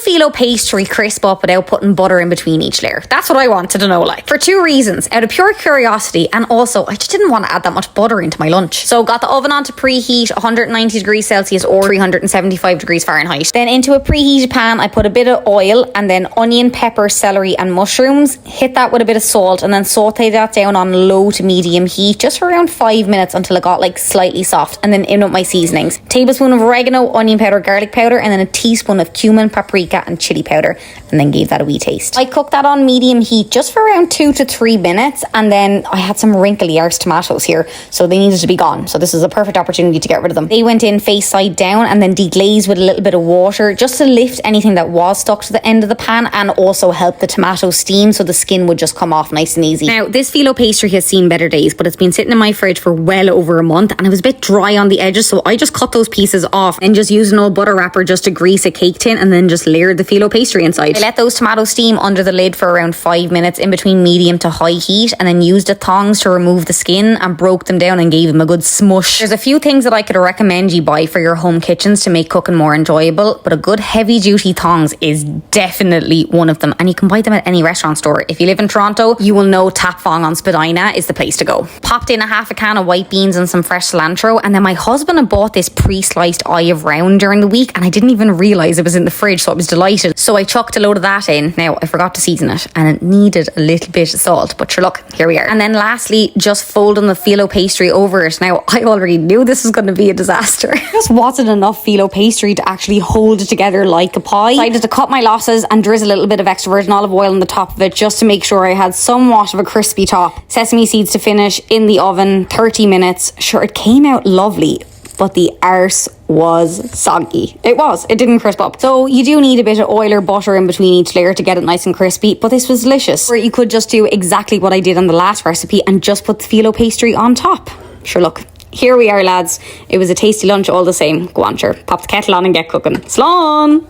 phyllo pastry crisp up without putting butter in between each layer? That's what I wanted to know, like. For two reasons. Out of pure curiosity, and also I just didn't want to add that much butter into my lunch. So got the oven on to preheat 190 degrees Celsius or 375 degrees Fahrenheit. Then into a preheated pan, I put a bit of oil and then onion, pepper, celery and mushrooms. Hit that with a bit of salt and then saute that down on low to medium heat just for around 5 minutes until it got like slightly soft, and then in with my seasonings. Tablespoon of oregano, onion powder, garlic powder, and then a teaspoon of cumin, paprika and chili powder, and then gave that a wee taste. I cooked that on medium heat just for around 2 to 3 minutes, and then I had some wrinkly arse tomatoes here, so they needed to be gone. So this is a perfect opportunity to get rid of them. They went in face side down and then deglazed with a little bit of water just to lift anything that was stuck to the end of the pan and also help the tomato steam so the skin would just come off nice and easy. Now this phyllo pastry has seen better days, but it's been sitting in my fridge for well over a month and it was a bit dry on the edges, so I just cut those pieces off and just used an old butter wrapper just to grease a cake tin and then just layered the phyllo pastry inside. I let those tomatoes steam under the lid for around 5 minutes in between medium to high heat, and then used the tongs to remove the skin and broke them down and gave them a good smush. There's a few things that I could recommend you buy for your home kitchens to make cooking more enjoyable, but a good heavy duty tongs is definitely one of them, and you can buy them at any restaurant store. If you live in Toronto, you will know Tap Fong on Spadina is the place to go. Popped in a half a can of white beans and some fresh cilantro, and then my husband had bought this pre-sliced eye of round during the week and I didn't even realise it was in the fridge, so I was delighted. So I chucked a load of that in. Now I forgot to season it and it needed a little bit of salt, but sure, look, here we are. And then lastly, just folding the phyllo pastry over it. Now I already knew this was going to be a disaster. There just wasn't enough phyllo pastry to actually hold it together like a pie. I decided to cut my losses and drizzle a little bit of extra virgin olive oil on the top of it just to make sure I had somewhat of a crispy top. Sesame seeds to finish in the oven, 30 minutes. Sure, it came out lovely, but the arse was soggy. It didn't crisp up. So you do need a bit of oil or butter in between each layer to get it nice and crispy, but this was delicious. Or you could just do exactly what I did on the last recipe and just put the phyllo pastry on top. Sure, look, here we are, lads. It was a tasty lunch all the same. Go on, sure, pop the kettle on and get cooking. Slán!